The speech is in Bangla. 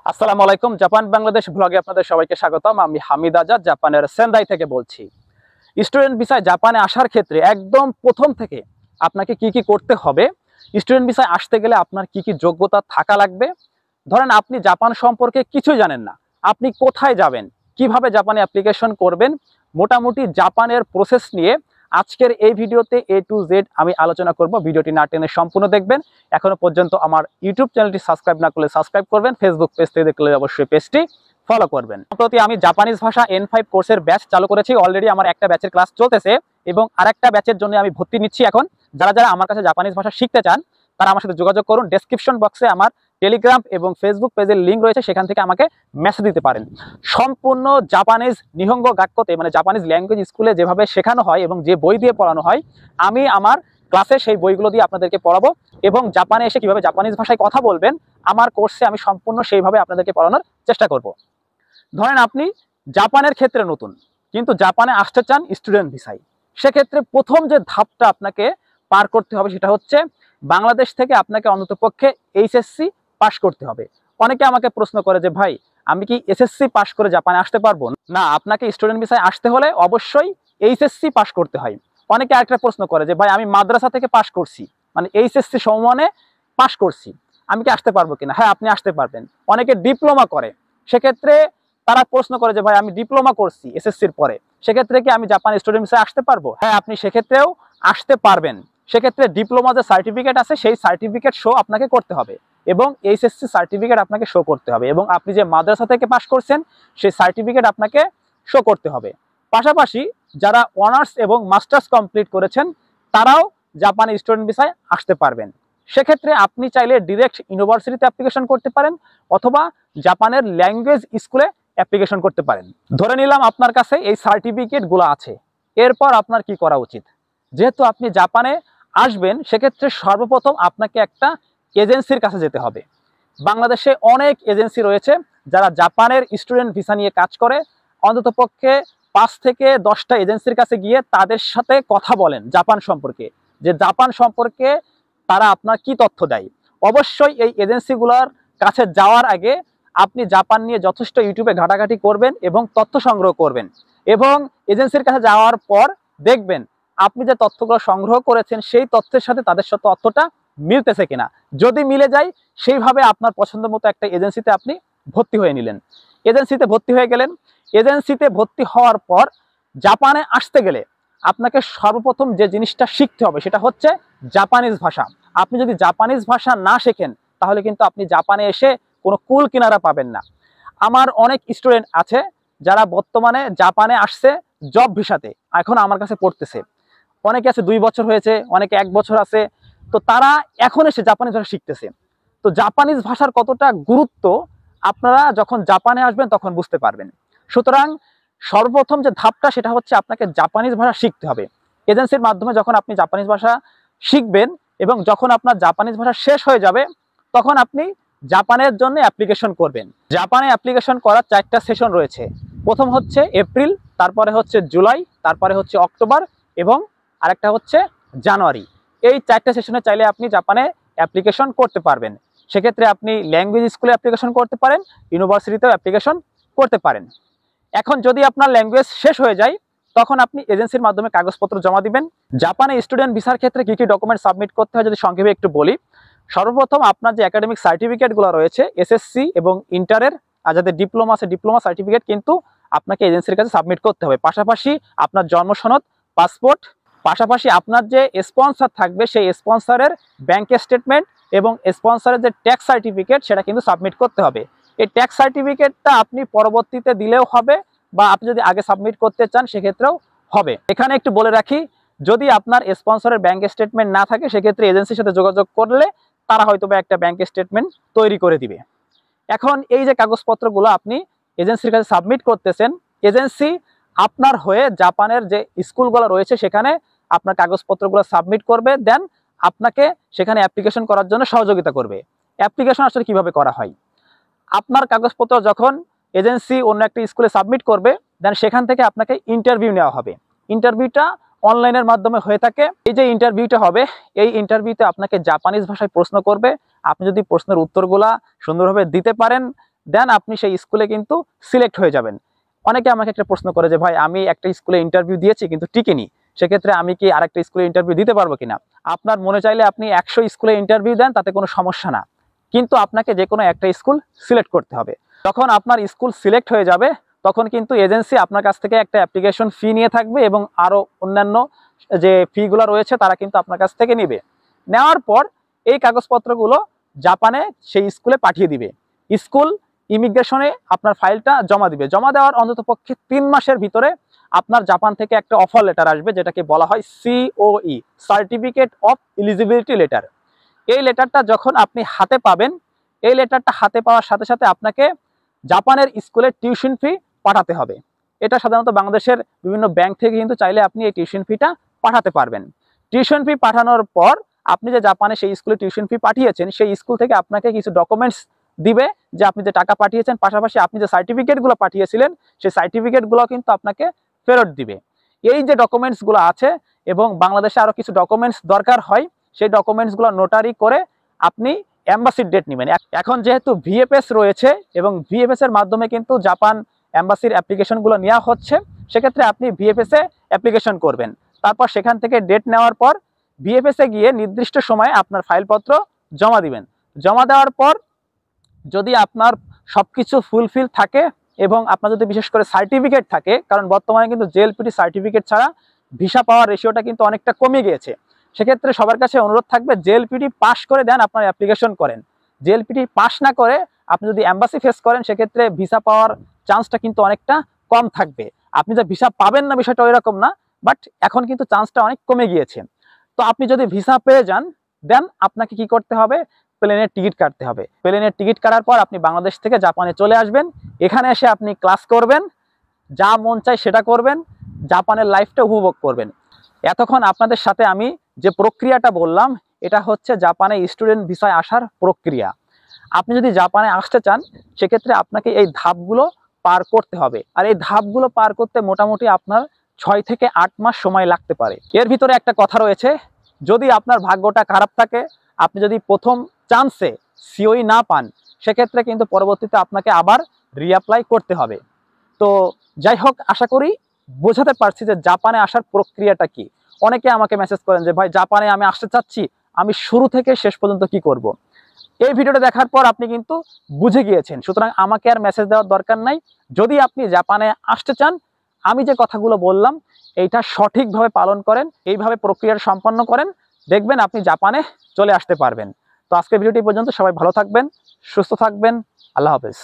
আসসালামু আলাইকুম। জাপান বাংলাদেশ ব্লগে আপনাদের সবাইকে স্বাগতম। আমি হামিদ আজাদ জাপানের সেন্দাই থেকে বলছি। স্টুডেন্ট ভিসায় জাপানে আসার ক্ষেত্রে একদম প্রথম থেকে আপনাকে কি কি করতে হবে, স্টুডেন্ট ভিসায় আসতে গেলে আপনার কি কি যোগ্যতা থাকা লাগবে। ধরেন আপনি জাপান সম্পর্কে কিছুই জানেন না, আপনি কোথায় যাবেন, কিভাবে জাপানে অ্যাপ্লিকেশন করবেন, মোটামুটি জাপানের প্রসেস নিয়ে আজকের এই ভিডিওতে A to Z আমি আলোচনা করব। ভিডিওটি না টেনে সম্পূর্ণ দেখবেন। এখনো পর্যন্ত আমার ইউটিউব চ্যানেলটি সাবস্ক্রাইব না করলে সাবস্ক্রাইব করবেন, ফেসবুক পেজ থেকে দেখলে অবশ্যই পেজটি ফলো করবেন। সম্প্রতি আমি জাপানিজ ভাষা N5 কোর্সের ব্যাচ চালু করেছি। অলরেডি আমার একটা ব্যাচের ক্লাস চলতেছে এবং আরেকটা ব্যাচের জন্য আমি ভর্তি নিচ্ছি। এখন যারা যারা আমার কাছে জাপানিজ ভাষা শিখতে চান তারা আমার সাথে যোগাযোগ করুন। ডেসক্রিপশন বক্সে আমার টেলিগ্রাম এবং ফেসবুক পেজের লিঙ্ক রয়েছে, সেখান থেকে আমাকে মেসেজ দিতে পারেন। সম্পূর্ণ জাপানিজ নিহঙ্গ গাক্কোতে মানে জাপানিজ ল্যাঙ্গুয়েজ স্কুলে যেভাবে শেখানো হয় এবং যে বই দিয়ে পড়ানো হয়, আমি আমার ক্লাসে সেই বইগুলো দিয়ে আপনাদেরকে পড়াবো এবং জাপানে এসে কিভাবে জাপানিজ ভাষায় কথা বলবেন আমার কোর্সে আমি সম্পূর্ণ সেইভাবে আপনাদেরকে পড়ানোর চেষ্টা করব। ধরেন আপনি জাপানের ক্ষেত্রে নতুন, কিন্তু জাপানে আসতে চান স্টুডেন্ট ভিসায়, সেক্ষেত্রে প্রথম যে ধাপটা আপনাকে পার করতে হবে সেটা হচ্ছে বাংলাদেশ থেকে আপনাকে অন্ততপক্ষে এইচএসসি পাশ করতে হবে। অনেকে আমাকে প্রশ্ন করে যে ভাই আমি কি এসএসসি পাশ করে জাপানে আসতে পারবো? না, আপনাকে স্টুডেন্ট ভিসায় আসতে হলে অবশ্যই এইচএসসি পাশ করতে হয়। অনেকে আরেকটা প্রশ্ন করে যে ভাই আমি মাদ্রাসা থেকে পাশ করছি, মানে এইচএসসি সমমানে পাশ করছি, আমি কি আসতে পারবো কিনা? হ্যাঁ, আপনি আসতে পারবেন। অনেকে ডিপ্লোমা করে, সেক্ষেত্রে তারা প্রশ্ন করে যে ভাই আমি ডিপ্লোমা করছি এসএসসির পরে, সেক্ষেত্রে কি আমি জাপান স্টুডেন্ট ভিসায় আসতে পারবো? হ্যাঁ, আপনি সেক্ষেত্রেও আসতে পারবেন। সেক্ষেত্রে ডিপ্লোমা যে সার্টিফিকেট আছে সেই সার্টিফিকেট শো আপনাকে করতে হবে এবং এইচএসসি সার্টিফিকেট আপনাকে শো করতে হবে এবং আপনি যে মাদ্রাসা থেকে পাশ করছেন সেই সার্টিফিকেট আপনাকে শো করতে হবে। পাশাপাশি যারা অনার্স এবং মাস্টার্স কমপ্লিট করেছেন তারাও জাপানি স্টুডেন্ট ভিসায় আসতে পারবেন। সেক্ষেত্রে আপনি চাইলে ডিরেক্ট ইউনিভার্সিটিতে অ্যাপ্লিকেশন করতে পারেন অথবা জাপানের ল্যাঙ্গুয়েজ স্কুলে অ্যাপ্লিকেশন করতে পারেন। ধরে নিলাম আপনার কাছে এই সার্টিফিকেটগুলো আছে, এরপর আপনার কি করা উচিত? যেহেতু আপনি জাপানে আসবেন, সেক্ষেত্রে সর্বপ্রথম আপনাকে একটা এজেন্সির কাছে যেতে হবে। বাংলাদেশে অনেক এজেন্সি রয়েছে যারা জাপানের স্টুডেন্ট ভিসা নিয়ে কাজ করে। অন্ততপক্ষে 5 থেকে 10টা এজেন্সির কাছে গিয়ে তাদের সাথে কথা বলেন জাপান সম্পর্কে, যে জাপান সম্পর্কে তারা আপনার কি তথ্য দেয়। অবশ্যই এই এজেন্সিগুলোর কাছে যাওয়ার আগে আপনি জাপান নিয়ে যথেষ্ট ইউটিউবে ঘাটাঘাটি করবেন এবং তথ্য সংগ্রহ করবেন এবং এজেন্সির কাছে যাওয়ার পর দেখবেন আপনি যে তথ্যগুলো সংগ্রহ করেছেন সেই তথ্যের সাথে তাদের সাথে তথ্যটা মিলতেছে কিনা। যদি মিলে যায় সেইভাবে আপনার পছন্দ মতো একটা এজেন্সিতে আপনি ভর্তি হয়ে নিলেন। এজেন্সিতে ভর্তি হয়ে গেলেন। এজেন্সিতে ভর্তি হওয়ার পর জাপানে আসতে গেলে আপনাকে সর্বপ্রথম যে জিনিসটা শিখতে হবে সেটা হচ্ছে জাপানিজ ভাষা। আপনি যদি জাপানিজ ভাষা না শেখেন তাহলে কিন্তু আপনি জাপানে এসে কোনো কুল কিনারা পাবেন না। আমার অনেক স্টুডেন্ট আছে যারা বর্তমানে জাপানে আসছে জব ভিসাতে, এখন আমার কাছে পড়তেছে। অনেকে আছে 2 বছর হয়েছে, অনেকে 1 বছর আছে, তো তারা এখন এসে জাপানিজ ভাষা শিখতেছে। তো জাপানিজ ভাষার কতটা গুরুত্ব আপনারা যখন জাপানে আসবেন তখন বুঝতে পারবেন। সুতরাং সর্বপ্রথম যে ধাপটা সেটা হচ্ছে আপনাকে জাপানিজ ভাষা শিখতে হবে। এজেন্সির মাধ্যমে যখন আপনি জাপানিজ ভাষা শিখবেন এবং যখন আপনার জাপানিজ ভাষা শেষ হয়ে যাবে তখন আপনি জাপানের জন্য অ্যাপ্লিকেশন করবেন। জাপানে অ্যাপ্লিকেশন করার 4টা সেশন রয়েছে। প্রথম হচ্ছে এপ্রিল, তারপরে হচ্ছে জুলাই, তারপরে হচ্ছে অক্টোবর এবং আরেকটা হচ্ছে জানুয়ারি। এই 4টা সেশনে চাইলে আপনি জাপানে অ্যাপ্লিকেশন করতে পারবেন। সেক্ষেত্রে আপনি ল্যাঙ্গুয়েজ স্কুলে অ্যাপ্লিকেশন করতে পারেন, ইউনিভার্সিটিতেও অ্যাপ্লিকেশন করতে পারেন। এখন যদি আপনার ল্যাঙ্গুয়েজ শেষ হয়ে যায় তখন আপনি এজেন্সির মাধ্যমে কাগজপত্র জমা দিবেন। জাপানে স্টুডেন্ট ভিসার ক্ষেত্রে কি কি ডকুমেন্ট সাবমিট করতে হয় যদি সংক্ষেপে একটু বলি। সর্বপ্রথম আপনার যে একাডেমিক সার্টিফিকেটগুলো রয়েছে এসএসসি এবং ইন্টারের, আর যাদের ডিপ্লোমা আছে ডিপ্লোমা সার্টিফিকেট কিন্তু আপনাকে এজেন্সির কাছে সাবমিট করতে হবে। পাশাপাশি আপনার জন্ম সনদ, পাসপোর্ট, পাশাপাশি আপনার যে স্পন্সর থাকবে সেই স্পন্সরের ব্যাংক স্টেটমেন্ট এবং স্পন্সরের যে ট্যাক্স সার্টিফিকেট সেটা কিন্তু সাবমিট করতে হবে। এই ট্যাক্স সার্টিফিকেটটা আপনি পরবর্তীতে দিলেও হবে বা আপনি যদি আগে সাবমিট করতে চান সেক্ষেত্রেও হবে। এখানে একটু বলে রাখি, যদি আপনার স্পন্সরের ব্যাংক স্টেটমেন্ট না থাকে সেক্ষেত্রে এজেন্সির সাথে যোগাযোগ করলে তারা হয়তো একটা ব্যাংক স্টেটমেন্ট তৈরি করে দিবে। এখন এই যে কাগজপত্রগুলো আপনি এজেন্সির কাছে সাবমিট করতেছেন, এজেন্সি আপনার হয়ে জাপানের যে স্কুলগুলো রয়েছে সেখানে আপনার কাগজপত্রগুলো সাবমিট করবে, দেন আপনাকে সেখানে অ্যাপ্লিকেশন করার জন্য সহযোগিতা করবে। অ্যাপ্লিকেশন আসলে কিভাবে করা হয়, আপনার কাগজপত্র যখন এজেন্সি অন্য একটা স্কুলে সাবমিট করবে দেন সেখান থেকে আপনাকে ইন্টারভিউ নেওয়া হবে। ইন্টারভিউটা অনলাইনের মাধ্যমে হয়ে থাকে। এই যে ইন্টারভিউটা হবে এই ইন্টারভিউতে আপনাকে জাপানিজ ভাষায় প্রশ্ন করবে। আপনি যদি প্রশ্নের উত্তরগুলা সুন্দরভাবে দিতে পারেন দেন আপনি সেই স্কুলে কিন্তু সিলেক্ট হয়ে যাবেন। অনেকে আমাকে একটা প্রশ্ন করে যে ভাই আমি একটা স্কুলে ইন্টারভিউ দিয়েছি কিন্তু টিকেনি, সেক্ষেত্রে আমি কি আরেকটা স্কুলে ইন্টারভিউ দিতে পারবো কিনা? আপনার মনে চাইলে আপনি 100 স্কুলে ইন্টারভিউ দেন, তাতে কোনো সমস্যা না, কিন্তু আপনাকে যে কোনো একটা স্কুল সিলেক্ট করতে হবে। যখন আপনার স্কুল সিলেক্ট হয়ে যাবে তখন কিন্তু এজেন্সি আপনার কাছ থেকে একটা অ্যাপ্লিকেশন ফি নিয়ে থাকবে এবং আরও অন্যান্য যে ফিগুলো রয়েছে তারা কিন্তু আপনার কাছ থেকে নেবে। নেওয়ার পর এই কাগজপত্রগুলো জাপানে সেই স্কুলে পাঠিয়ে দিবে। স্কুল ইমিগ্রেশনে আপনার ফাইলটা জমা দিবে। জমা দেওয়ার অন্ততপক্ষে 3 মাসের ভিতরে আপনার জাপান থেকে একটা অফার লেটার আসবে, যেটাকে বলা হয় COE, certificate of eligibility letter. এই লেটারটা যখন আপনি হাতে পাবেন, এই লেটারটা হাতে পাওয়ার সাথে সাথে আপনাকে জাপানের স্কুলের টিউশন ফি পাঠাতে হবে। এটা সাধারণত বাংলাদেশের বিভিন্ন ব্যাংক থেকে কিন্তু চাইলে আপনি এই টিউশন ফিটা পাঠাতে পারবেন। টিউশন ফি পাঠানোর পর আপনি যে জাপানে সেই স্কুলে টিউশন ফি পাঠিয়েছেন, সেই স্কুল থেকে আপনাকে কিছু ডকুমেন্টস দিবে যে আপনি যে টাকা পাঠিয়েছেন, পাশাপাশি আপনি যে সার্টিফিকেটগুলো পাঠিয়েছিলেন সেই সার্টিফিকেটগুলো কিন্তু আপনাকে ফেরত দিবে। এই যে ডকুমেন্টসগুলো আছে এবং বাংলাদেশে আরও কিছু ডকুমেন্টস দরকার হয়, সেই ডকুমেন্টসগুলো নোটারি করে আপনি এম্বাসির ডেট নেবেন। এখন যেহেতু VFS রয়েছে এবং VFS এর মাধ্যমে কিন্তু জাপান এম্বাসির অ্যাপ্লিকেশনগুলো নেওয়া হচ্ছে, সেক্ষেত্রে আপনি VFS এ অ্যাপ্লিকেশন করবেন। তারপর সেখান থেকে ডেট নেওয়ার পর VFS এ গিয়ে নির্দিষ্ট সময়ে আপনার ফাইলপত্র জমা দিবেন। জমা দেওয়ার পর যদি আপনার সবকিছু ফুলফিল থাকে এবং আপনার যদি বিশেষ করে সার্টিফিকেট থাকে, কারণ বর্তমানে কিন্তু JLPT সার্টিফিকেট ছাড়া ভিসা পাওয়ার রেশিওটা কিন্তু অনেকটা কমে গিয়েছে, সেক্ষেত্রে সবার কাছে অনুরোধ থাকবে JLPT পাস করে দেন আপনার অ্যাপ্লিকেশন করেন। JLPT পাস না করে আপনি যদি এম্বাসি ফেস করেন, সেক্ষেত্রে ভিসা পাওয়ার চান্সটা কিন্তু অনেকটা কম থাকবে। আপনি যে ভিসা পাবেন না বিষয়টা ওইরকম না, বাট এখন কিন্তু চান্সটা অনেক কমে গিয়েছে। তো আপনি যদি ভিসা পেয়ে যান, দেন আপনাকে কি করতে হবে? প্লেনের টিকিট কাটতে হবে। প্লেনের টিকিট কাটার পর আপনি বাংলাদেশ থেকে জাপানে চলে আসবেন। এখানে এসে আপনি ক্লাস করবেন, যা মন চায় সেটা করবেন, জাপানের লাইফটা উপভোগ করবেন। এতক্ষণ আপনাদের সাথে আমি যে প্রক্রিয়াটা বললাম, এটা হচ্ছে জাপানে স্টুডেন্ট ভিসায় আসার প্রক্রিয়া। আপনি যদি জাপানে আসতে চান, সেক্ষেত্রে আপনাকে এই ধাপগুলো পার করতে হবে। আর এই ধাপগুলো পার করতে মোটামুটি আপনার 6 থেকে 8 মাস সময় লাগতে পারে। এর ভিতরে একটা কথা রয়েছে, যদি আপনার ভাগ্যটা খারাপ থাকে, আপনি যদি প্রথম চান্সে COE না পান, সেক্ষেত্রে কিন্তু পরবর্তীতে আপনাকে আবার রিঅ্যাপ্লাই করতে হবে। তো যাই হোক, আশা করি বোঝাতে পারছি যে জাপানে আসার প্রক্রিয়াটা কি। অনেকে আমাকে মেসেজ করেন যে ভাই জাপানে আমি আসতে চাচ্ছি, আমি শুরু থেকে শেষ পর্যন্ত কি করব। এই ভিডিওটা দেখার পর আপনি কিন্তু বুঝে গিয়েছেন, সুতরাং আমাকে আর মেসেজ দেওয়ার দরকার নাই। যদি আপনি জাপানে আসতে চান, আমি যে কথাগুলো বললাম এইটা সঠিকভাবে পালন করেন, এইভাবে প্রক্রিয়াটা সম্পন্ন করেন, দেখবেন আপনি জাপানে চলে আসতে পারবেন। তো আজকের ভিডিওটি পর্যন্ত, সবাই ভালো থাকবেন, সুস্থ থাকবেন, আল্লাহ হাফেজ।